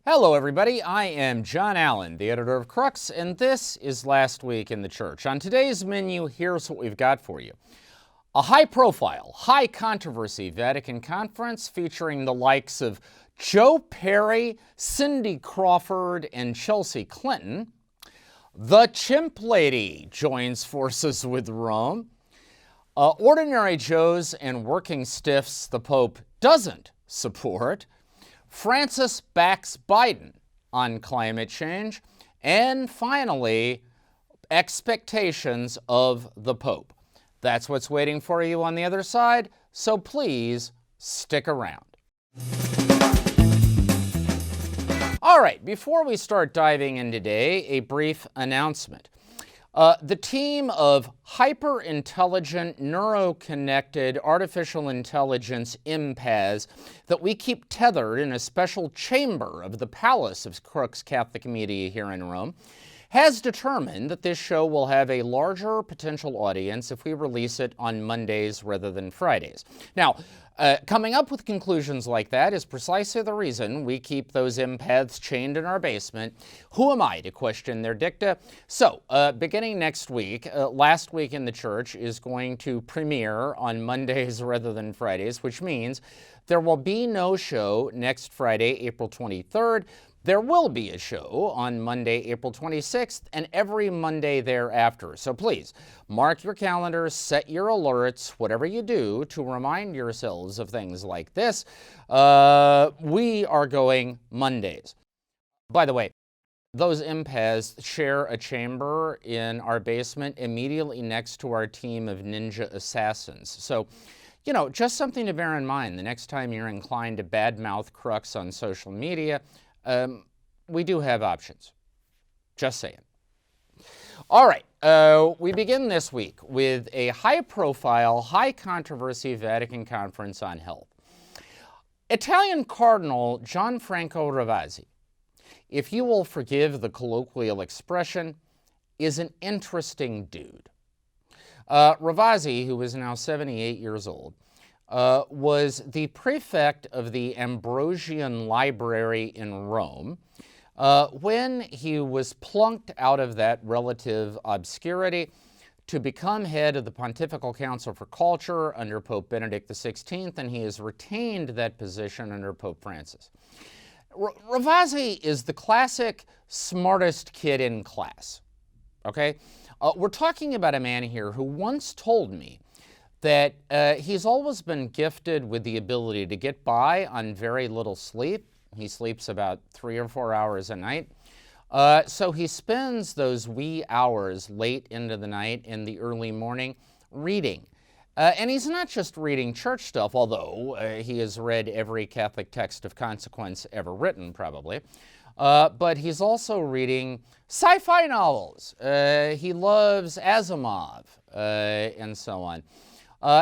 Hello, everybody. I am John Allen, the editor of Crux, and this is Last Week in the Church. On today's menu, here's what we've got for you. A high-profile, high-controversy Vatican Conference featuring the likes of Joe Perry, Cindy Crawford, and Chelsea Clinton. The Chimp Lady joins forces with Rome. Ordinary Joes and working stiffs the Pope doesn't support. Francis backs Biden on climate change. And finally, expectations of the Pope. That's what's waiting for you on the other side, so please stick around. All right, before we start diving in today, a brief announcement. The team of hyper-intelligent, neuro-connected artificial intelligence empaths that we keep tethered in a special chamber of the Palace of Crux Catholic Media here in Rome has determined that this show will have a larger potential audience if we release it on Mondays rather than Fridays. Now, coming up with conclusions like that is precisely the reason we keep those empaths chained in our basement. Who am I to question their dicta? So, beginning next week, Last Week in the Church is going to premiere on Mondays rather than Fridays, which means there will be no show next Friday, April 23rd. There will be a show on Monday, April 26th, and every Monday thereafter. So please, mark your calendars, set your alerts, whatever you do to remind yourselves of things like this. We are going Mondays. By the way, those empaths share a chamber in our basement immediately next to our team of ninja assassins. So, you know, just something to bear in mind the next time you're inclined to badmouth Crux on social media. We do have options. Just saying. All right, we begin this week with a high-profile, high-controversy Vatican Conference on health. Italian Cardinal Gianfranco Ravasi, if you will forgive the colloquial expression, is an interesting dude. Ravasi, who is now 78 years old, was the prefect of the Ambrosian Library in Rome when he was plunked out of that relative obscurity to become head of the Pontifical Council for Culture under Pope Benedict XVI, and he has retained that position under Pope Francis. Ravasi is the classic smartest kid in class, okay? We're talking about a man here who once told me that he's always been gifted with the ability to get by on very little sleep. He sleeps about 3 or 4 hours a night. So he spends those wee hours late into the night and the early morning reading. And he's not just reading church stuff, although he has read every Catholic text of consequence ever written, probably. But he's also reading sci-fi novels. He loves Asimov and so on.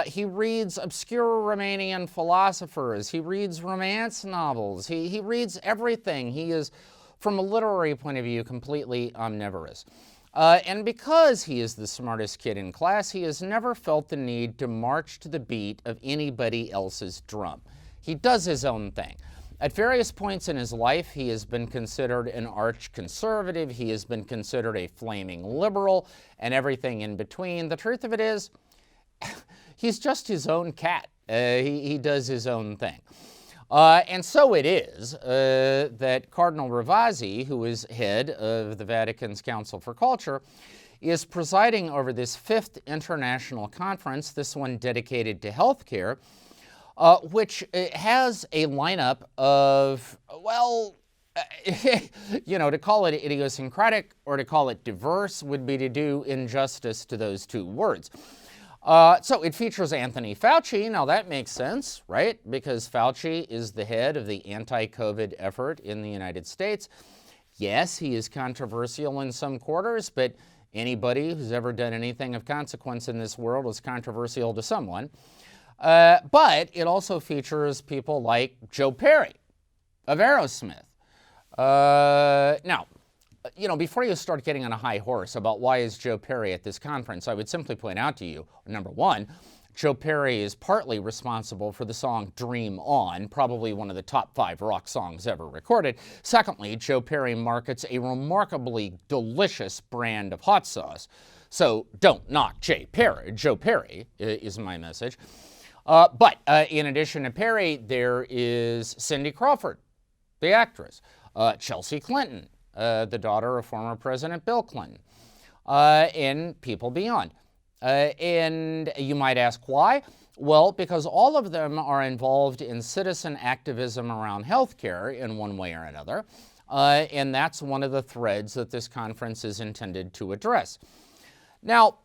He reads obscure Romanian philosophers. He reads romance novels. He reads everything. He is, from a literary point of view, completely omnivorous. And because he is the smartest kid in class, he has never felt the need to march to the beat of anybody else's drum. He does his own thing. At various points in his life, he has been considered an arch conservative. He has been considered a flaming liberal, and everything in between. The truth of it is, he's just his own cat. He does his own thing. And so it is that Cardinal Ravasi, who is head of the Vatican's Council for Culture, is presiding over this 5th international conference, this one dedicated to healthcare, which has a lineup of, well, you know, to call it idiosyncratic or to call it diverse would be to do injustice to those two words. So it features Anthony Fauci. Now that makes sense, right? Because Fauci is the head of the anti-COVID effort in the United States. Yes, he is controversial in some quarters, but anybody who's ever done anything of consequence in this world is controversial to someone. But it also features people like Joe Perry of Aerosmith. Now, you know, before you start getting on a high horse about why is Joe Perry at this conference, I would simply point out to you, number one, Joe Perry is partly responsible for the song Dream On, probably one of the top 5 rock songs ever recorded. Secondly, Joe Perry markets a remarkably delicious brand of hot sauce. So don't knock Joe Perry is my message. But in addition to Perry, there is Cindy Crawford, the actress, Chelsea Clinton, the daughter of former President Bill Clinton, and people beyond. And you might ask why? Well, because all of them are involved in citizen activism around healthcare in one way or another, and that's one of the threads that this conference is intended to address. Now,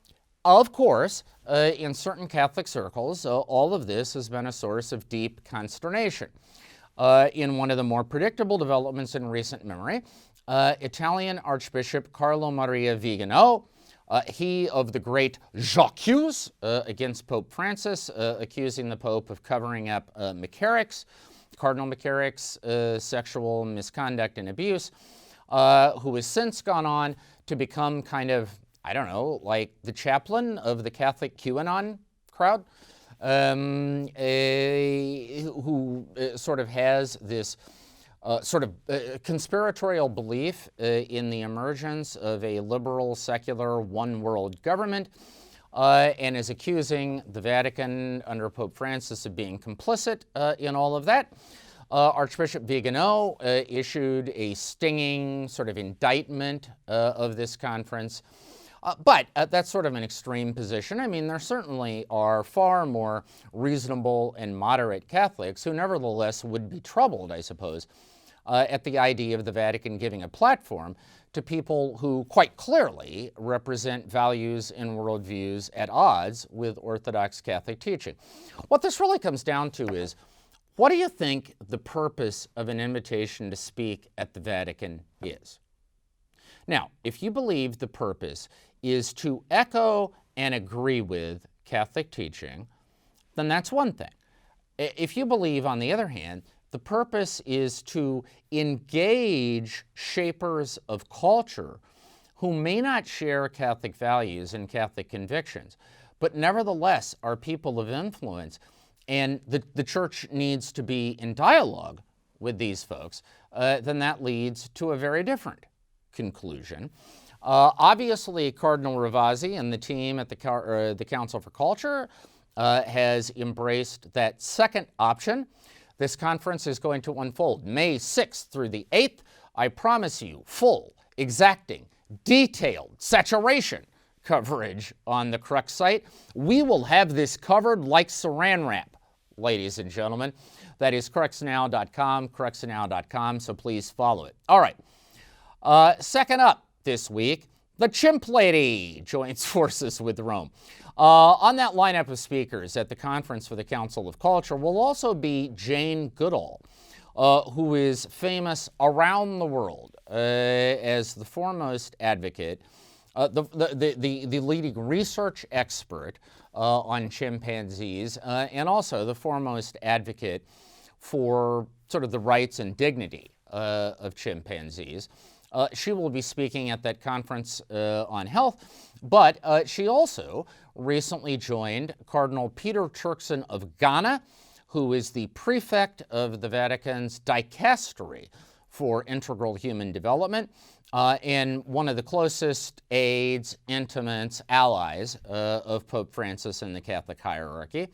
of course, in certain Catholic circles, all of this has been a source of deep consternation. In one of the more predictable developments in recent memory, Italian Archbishop Carlo Maria Vigano, he of the great j'accuse against Pope Francis, accusing the Pope of covering up Cardinal McCarrick's sexual misconduct and abuse, who has since gone on to become kind of, I don't know, like the chaplain of the Catholic QAnon crowd, who sort of has this conspiratorial belief in the emergence of a liberal, secular, one-world government, and is accusing the Vatican under Pope Francis of being complicit in all of that. Archbishop Vigano issued a stinging sort of indictment of this conference. But that's sort of an extreme position. I mean, there certainly are far more reasonable and moderate Catholics who nevertheless would be troubled, I suppose, at the idea of the Vatican giving a platform to people who quite clearly represent values and worldviews at odds with Orthodox Catholic teaching. What this really comes down to is, what do you think the purpose of an invitation to speak at the Vatican is? Now, if you believe the purpose is to echo and agree with Catholic teaching, then that's one thing. If you believe, on the other hand, the purpose is to engage shapers of culture who may not share Catholic values and Catholic convictions, but nevertheless are people of influence, and the church needs to be in dialogue with these folks, then that leads to a very different conclusion. Obviously, Cardinal Ravasi and the team at the Council for Culture has embraced that second option. This conference is going to unfold May 6th through the 8th. I promise you full, exacting, detailed, saturation coverage on the Crux site. We will have this covered like saran wrap, ladies and gentlemen. That is cruxnow.com, cruxnow.com, so please follow it. All right. Second up this week, the Chimp Lady joins forces with Rome. On that lineup of speakers at the Conference for the Council of Culture will also be Jane Goodall, who is famous around the world as the foremost advocate, the leading research expert on chimpanzees, and also the foremost advocate for sort of the rights and dignity of chimpanzees. She will be speaking at that conference on health, but she also recently joined Cardinal Peter Turkson of Ghana, who is the prefect of the Vatican's dicastery for integral human development, and one of the closest aides, intimates, allies of Pope Francis in the Catholic hierarchy.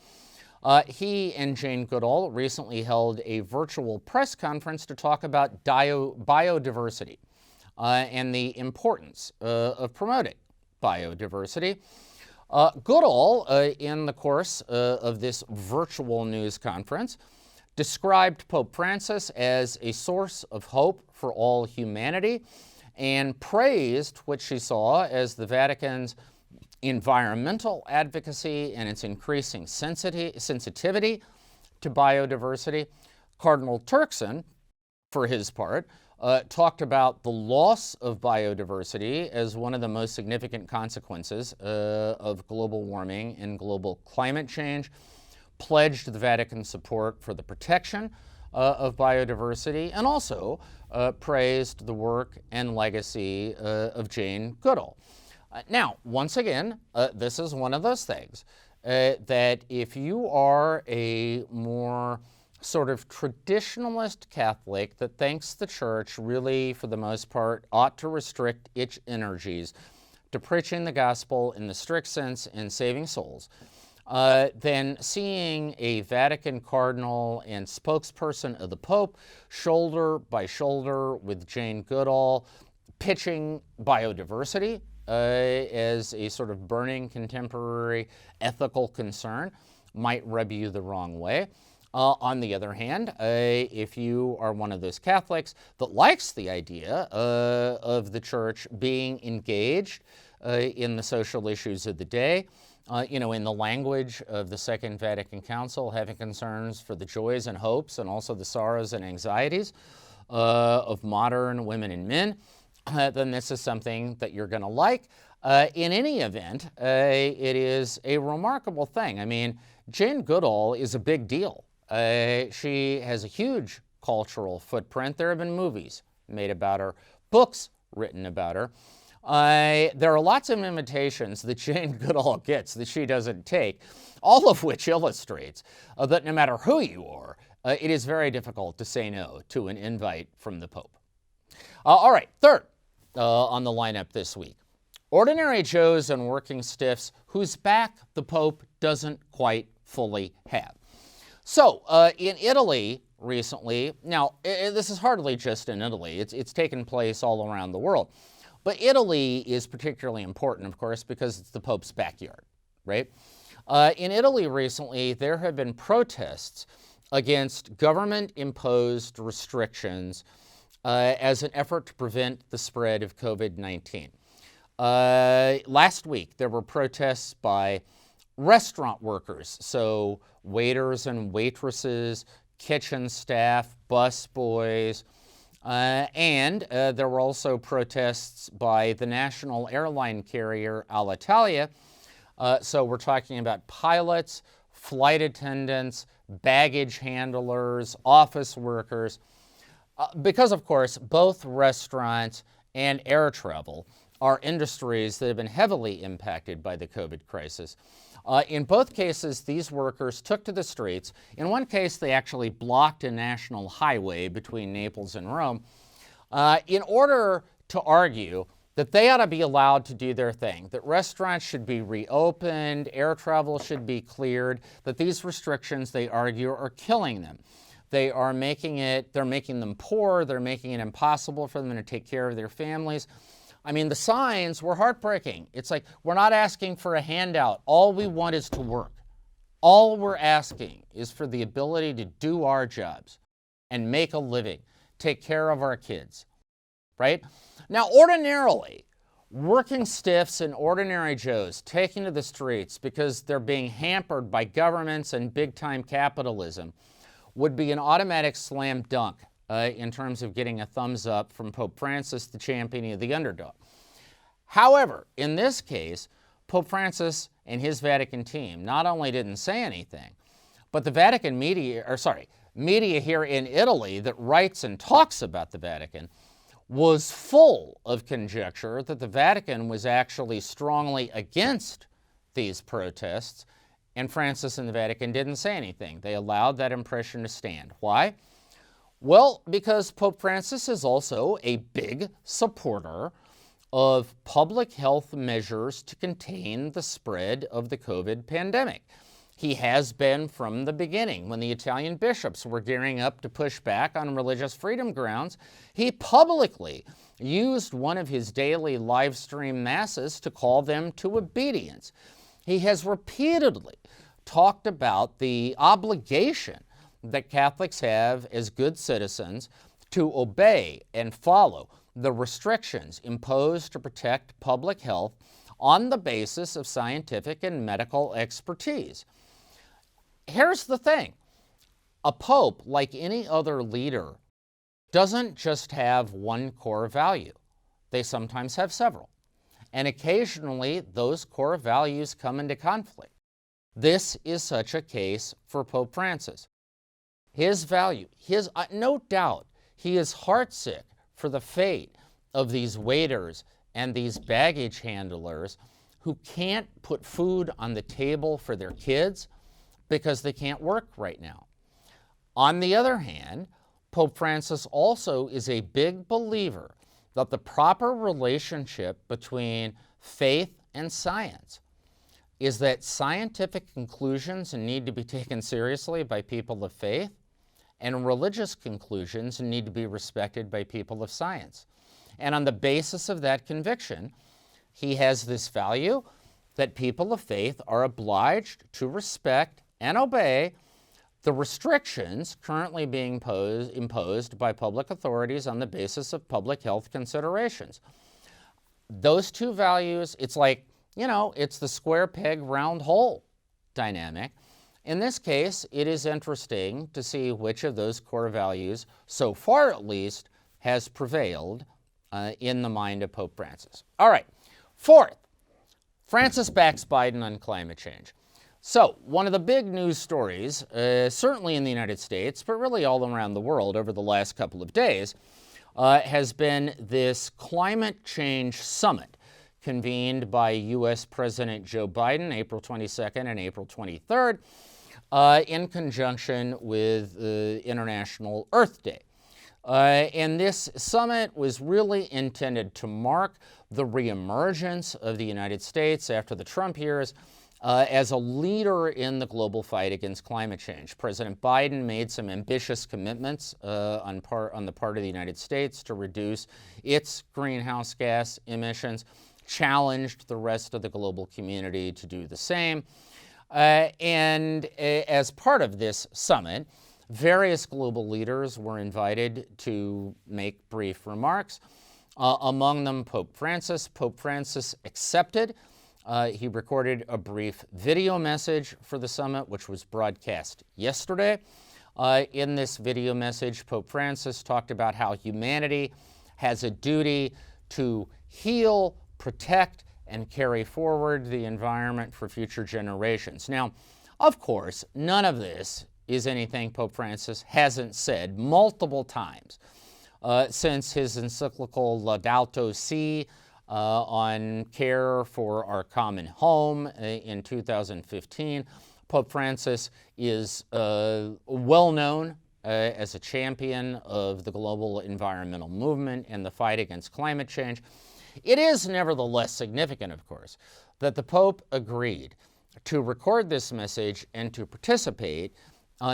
He and Jane Goodall recently held a virtual press conference to talk about biodiversity and the importance of promoting biodiversity. Goodall, in the course of this virtual news conference, described Pope Francis as a source of hope for all humanity and praised what she saw as the Vatican's environmental advocacy and its increasing sensitivity to biodiversity. Cardinal Turkson, for his part, talked about the loss of biodiversity as one of the most significant consequences of global warming and global climate change, pledged the Vatican's support for the protection of biodiversity, and also praised the work and legacy of Jane Goodall. Now, once again, this is one of those things. that if you are a more sort of traditionalist Catholic that thinks the church really, for the most part, ought to restrict its energies to preaching the gospel in the strict sense and saving souls, then seeing a Vatican cardinal and spokesperson of the Pope shoulder by shoulder with Jane Goodall pitching biodiversity as a sort of burning contemporary ethical concern might rub you the wrong way. On the other hand, if you are one of those Catholics that likes the idea of the church being engaged in the social issues of the day, in the language of the Second Vatican Council, having concerns for the joys and hopes and also the sorrows and anxieties of modern women and men, then this is something that you're going to like. In any event, it is a remarkable thing. I mean, Jane Goodall is a big deal. She has a huge cultural footprint. There have been movies made about her, books written about her. There are lots of invitations that Jane Goodall gets that she doesn't take, all of which illustrates that no matter who you are, it is very difficult to say no to an invite from the Pope. All right, third on the lineup this week, ordinary Joes and working stiffs whose back the Pope doesn't quite fully have. So, in Italy recently, now this is hardly just in Italy, it's taken place all around the world, but Italy is particularly important, of course, because it's the Pope's backyard, right? In Italy recently, there have been protests against government-imposed restrictions as an effort to prevent the spread of COVID-19. Last week, there were protests by restaurant workers, so waiters and waitresses, kitchen staff, bus boys, and there were also protests by the national airline carrier Alitalia. So we're talking about pilots, flight attendants, baggage handlers, office workers, because of course both restaurants and air travel are industries that have been heavily impacted by the COVID crisis. In both cases, these workers took to the streets. In one case, they actually blocked a national highway between Naples and Rome in order to argue that they ought to be allowed to do their thing, that restaurants should be reopened, air travel should be cleared, that these restrictions, they argue, are killing them. They're making them poor, they're making it impossible for them to take care of their families. I mean, the signs were heartbreaking. It's like, we're not asking for a handout. All we want is to work. All we're asking is for the ability to do our jobs and make a living, take care of our kids, right? Now, ordinarily, working stiffs and ordinary Joes taking to the streets because they're being hampered by governments and big-time capitalism would be an automatic slam dunk in terms of getting a thumbs up from Pope Francis, the champion of the underdog. However, in this case, Pope Francis and his Vatican team not only didn't say anything, but the Vatican media here in Italy that writes and talks about the Vatican was full of conjecture that the Vatican was actually strongly against these protests, and Francis and the Vatican didn't say anything. They allowed that impression to stand. Why? Well, because Pope Francis is also a big supporter of public health measures to contain the spread of the COVID pandemic. He has been from the beginning. When the Italian bishops were gearing up to push back on religious freedom grounds, he publicly used one of his daily live stream masses to call them to obedience. He has repeatedly talked about the obligation that Catholics have as good citizens to obey and follow the restrictions imposed to protect public health on the basis of scientific and medical expertise. Here's the thing. A pope, like any other leader, doesn't just have one core value. They sometimes have several. And occasionally, those core values come into conflict. This is such a case for Pope Francis. His value, no doubt, he is heartsick for the fate of these waiters and these baggage handlers who can't put food on the table for their kids because they can't work right now. On the other hand, Pope Francis also is a big believer that the proper relationship between faith and science is that scientific conclusions need to be taken seriously by people of faith, and religious conclusions need to be respected by people of science. And on the basis of that conviction, he has this value that people of faith are obliged to respect and obey the restrictions currently being imposed by public authorities on the basis of public health considerations. Those two values, it's like, it's the square peg, round hole dynamic. In this case, it is interesting to see which of those core values, so far at least, has prevailed in the mind of Pope Francis. All right, fourth, Francis backs Biden on climate change. So, one of the big news stories, certainly in the United States, but really all around the world over the last couple of days, has been this climate change summit convened by U.S. President Joe Biden, April 22nd and April 23rd, in conjunction with International Earth Day. And this summit was really intended to mark the reemergence of the United States after the Trump years as a leader in the global fight against climate change. President Biden made some ambitious commitments on the part of the United States to reduce its greenhouse gas emissions, challenged the rest of the global community to do the same. And as part of this summit, various global leaders were invited to make brief remarks. Among them, Pope Francis. Pope Francis accepted. He recorded a brief video message for the summit, which was broadcast yesterday. In this video message, Pope Francis talked about how humanity has a duty to heal, protect, and carry forward the environment for future generations. Now, of course, none of this is anything Pope Francis hasn't said multiple times since his encyclical Laudato Si on care for our common home in 2015. Pope Francis is well known as a champion of the global environmental movement and the fight against climate change. It is nevertheless significant, of course, that the Pope agreed to record this message and to participate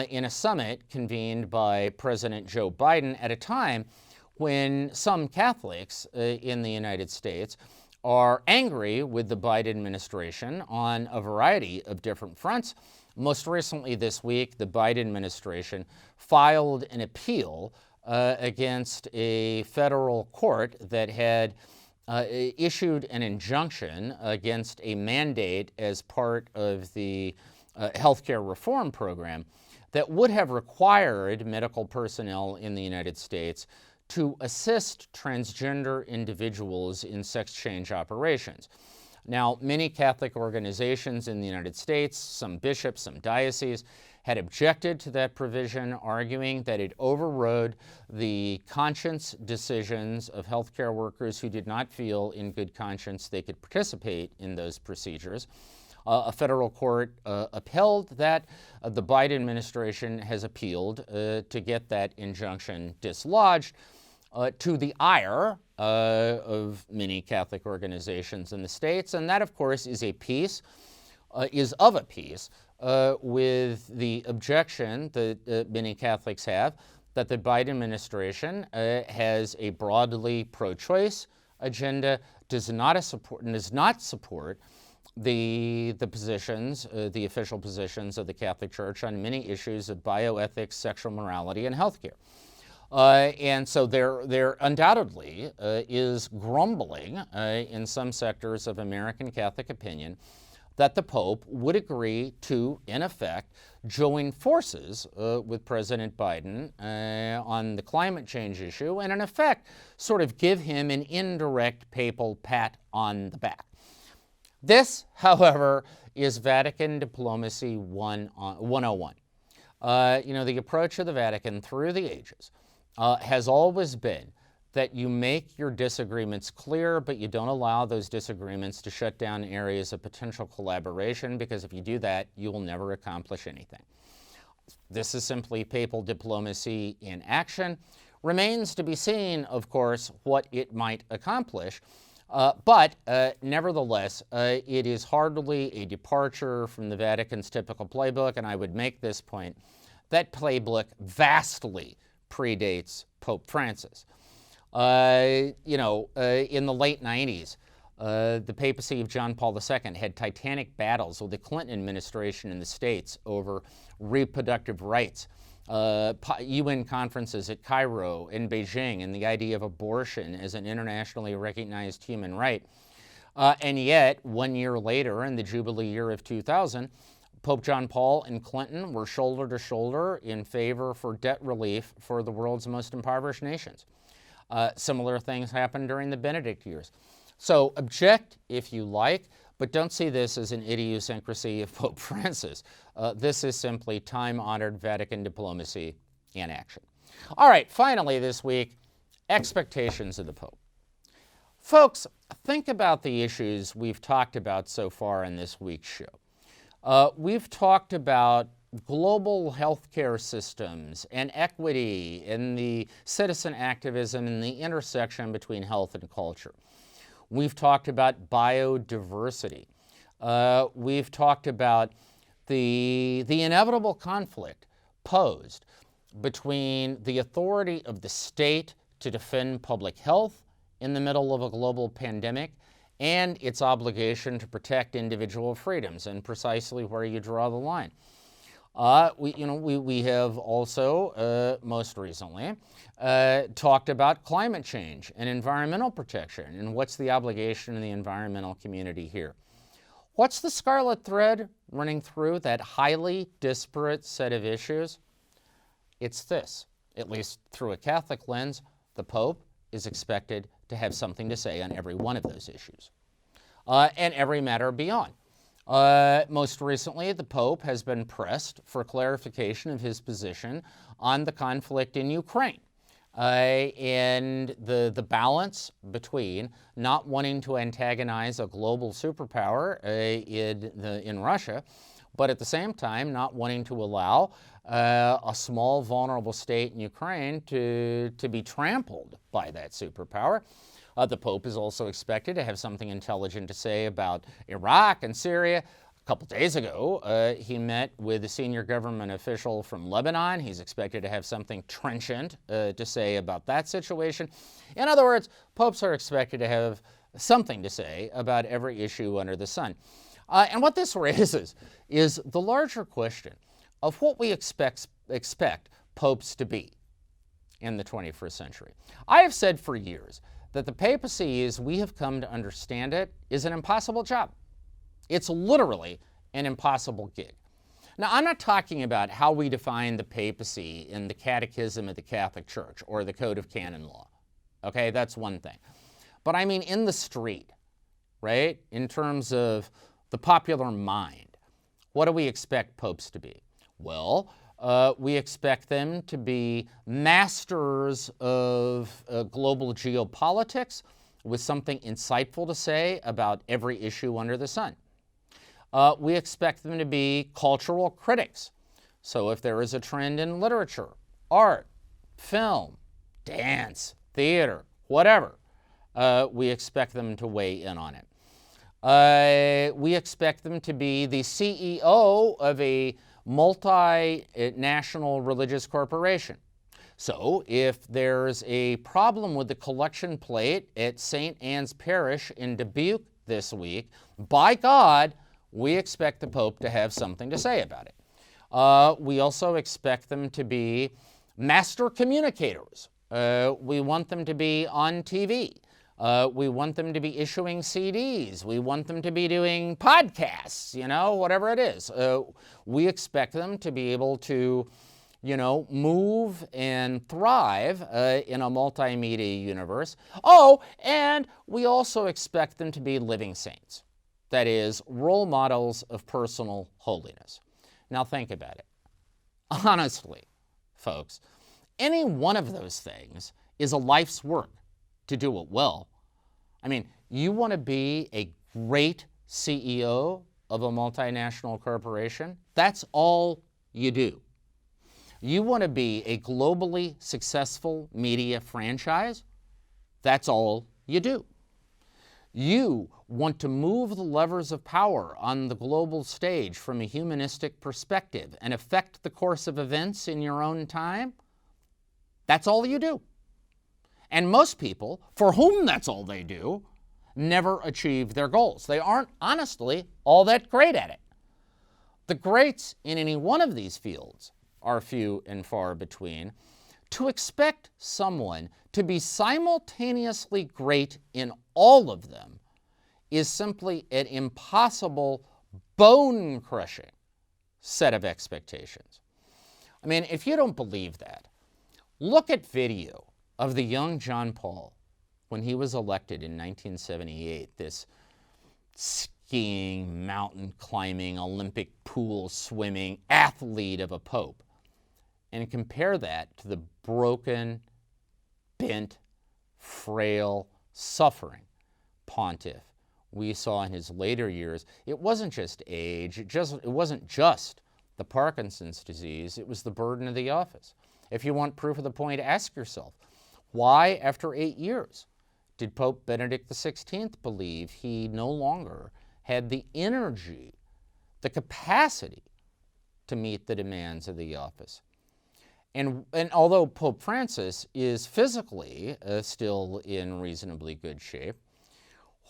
in a summit convened by President Joe Biden at a time when some Catholics in the United States are angry with the Biden administration on a variety of different fronts. Most recently this week, the Biden administration filed an appeal against a federal court that had issued an injunction against a mandate as part of the healthcare reform program that would have required medical personnel in the United States to assist transgender individuals in sex change operations. Now, many Catholic organizations in the United States, some bishops, some dioceses, had objected to that provision, arguing that it overrode the conscience decisions of healthcare workers who did not feel in good conscience they could participate in those procedures. A federal court upheld that. The Biden administration has appealed to get that injunction dislodged, to the ire of many Catholic organizations in the states. And that, of course, is of a piece with the objection that many Catholics have that the Biden administration has a broadly pro-choice agenda, does not support the positions, the official positions of the Catholic Church on many issues of bioethics, sexual morality, and healthcare. And so there undoubtedly is grumbling in some sectors of American Catholic opinion that the Pope would agree to, in effect, join forces with President Biden on the climate change issue and, in effect, sort of give him an indirect papal pat on the back. This, however, is Vatican diplomacy 101. The approach of the Vatican through the ages has always been that you make your disagreements clear, but you don't allow those disagreements to shut down areas of potential collaboration, because if you do that, you will never accomplish anything. This is simply papal diplomacy in action. Remains to be seen, of course, what it might accomplish, but nevertheless, it is hardly a departure from the Vatican's typical playbook, and I would make this point. That playbook vastly predates Pope Francis. In the late 90s, the papacy of John Paul II had titanic battles with the Clinton administration in the States over reproductive rights, UN conferences at Cairo and Beijing, and the idea of abortion as an internationally recognized human right. And yet, 1 year later, in the Jubilee year of 2000, Pope John Paul and Clinton were shoulder to shoulder in favor for debt relief for the world's most impoverished nations. Similar things happened during the Benedict years. So object if you like, but don't see this as an idiosyncrasy of Pope Francis. This is simply time-honored Vatican diplomacy in action. All right, finally this week, expectations of the Pope. Folks, think about the issues we've talked about so far in this week's show. We've talked about global healthcare systems and equity and the citizen activism and the intersection between health and culture. We've talked about biodiversity. We've talked about the inevitable conflict posed between the authority of the state to defend public health in the middle of a global pandemic and its obligation to protect individual freedoms, and precisely where you draw the line. We have also, most recently, talked about climate change and environmental protection, and what's the obligation of the environmental community here. What's the scarlet thread running through that highly disparate set of issues? It's this: at least through a Catholic lens, the Pope is expected to have something to say on every one of those issues, and every matter beyond. Most recently, the Pope has been pressed for clarification of his position on the conflict in Ukraine, and the balance between not wanting to antagonize a global superpower in Russia, but at the same time not wanting to allow a small vulnerable state in Ukraine to be trampled by that superpower. The Pope is also expected to have something intelligent to say about Iraq and Syria. A couple days ago, he met with a senior government official from Lebanon. He's expected to have something trenchant to say about that situation. In other words, popes are expected to have something to say about every issue under the sun. And what this raises is the larger question of what we expect popes to be in the 21st century. I have said for years that the papacy, as we have come to understand it, is an impossible job. It's literally an impossible gig. Now, I'm not talking about how we define the papacy in the Catechism of the Catholic Church or the Code of Canon Law. Okay, that's one thing. But I mean in the street, right? In terms of the popular mind, what do we expect popes to be? Well, we expect them to be masters of global geopolitics with something insightful to say about every issue under the sun. We expect them to be cultural critics. So if there is a trend in literature, art, film, dance, theater, whatever, we expect them to weigh in on it. We expect them to be the CEO of a multinational religious corporation. So if there's a problem with the collection plate at St. Anne's Parish in Dubuque this week, by God, we expect the Pope to have something to say about it. We also expect them to be master communicators. We want them to be on TV. We want them to be issuing CDs. We want them to be doing podcasts, whatever it is. We expect them to be able to, move and thrive in a multimedia universe. Oh, and we also expect them to be living saints. That is, role models of personal holiness. Now think about it. Honestly, folks, any one of those things is a life's work to do it well. I mean, you want to be a great CEO of a multinational corporation? That's all you do. You want to be a globally successful media franchise? That's all you do. You want to move the levers of power on the global stage from a humanistic perspective and affect the course of events in your own time? That's all you do. And most people, for whom that's all they do, never achieve their goals. They aren't, honestly, all that great at it. The greats in any one of these fields are few and far between. To expect someone to be simultaneously great in all of them is simply an impossible, bone-crushing set of expectations. I mean, if you don't believe that, look at video of the young John Paul when he was elected in 1978, this skiing, mountain climbing, Olympic pool swimming athlete of a pope, and compare that to the broken, bent, frail, suffering pontiff we saw in his later years. It wasn't just age, it wasn't just the Parkinson's disease, it was the burden of the office. If you want proof of the point, ask yourself, why, after 8 years, did Pope Benedict XVI believe he no longer had the energy, the capacity to meet the demands of the office? And although Pope Francis is physically still in reasonably good shape,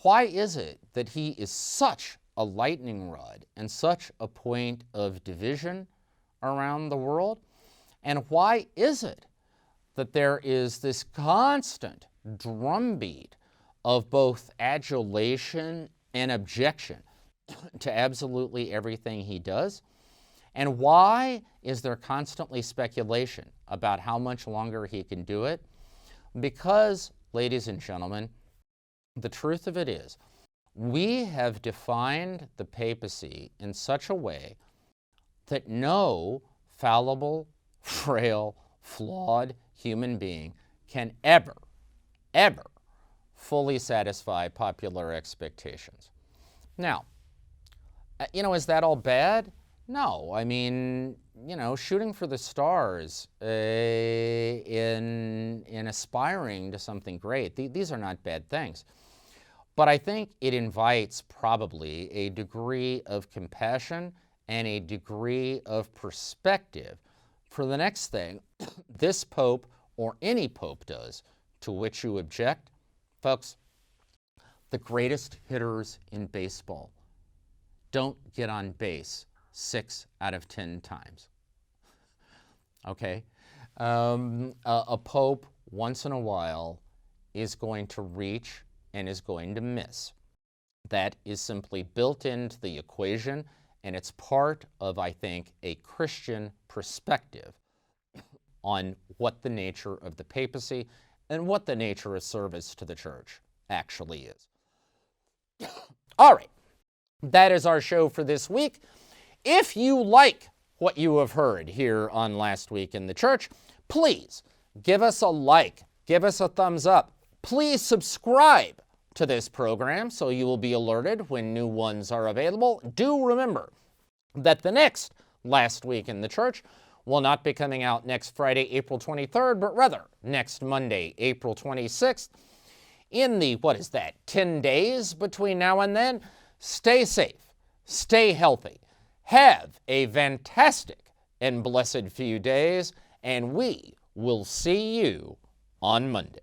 why is it that he is such a lightning rod and such a point of division around the world? And why is it that there is this constant drumbeat of both adulation and objection to absolutely everything he does? And why is there constantly speculation about how much longer he can do it? Because, ladies and gentlemen, the truth of it is, we have defined the papacy in such a way that no fallible, frail, flawed human being can ever fully satisfy popular expectations. Now, is that all bad? No. I mean, shooting for the stars in aspiring to something great, these are not bad things. But I think it invites probably a degree of compassion and a degree of perspective for the next thing this pope or any pope does to which you object. Folks, the greatest hitters in baseball don't get on base 6 out of 10 times. Okay? A pope, once in a while, is going to reach and is going to miss. That is simply built into the equation, and it's part of, I think, a Christian perspective on what the nature of the papacy and what the nature of service to the church actually is. All right, that is our show for this week. If you like what you have heard here on Last Week in the Church, please give us a like, give us a thumbs up. Please subscribe to this program so you will be alerted when new ones are available. Do remember that the next Last Week in the Church will not be coming out next Friday, April 23rd, but rather next Monday, April 26th. In the, 10 days between now and then, stay safe, stay healthy, have a fantastic and blessed few days, and we will see you on Monday.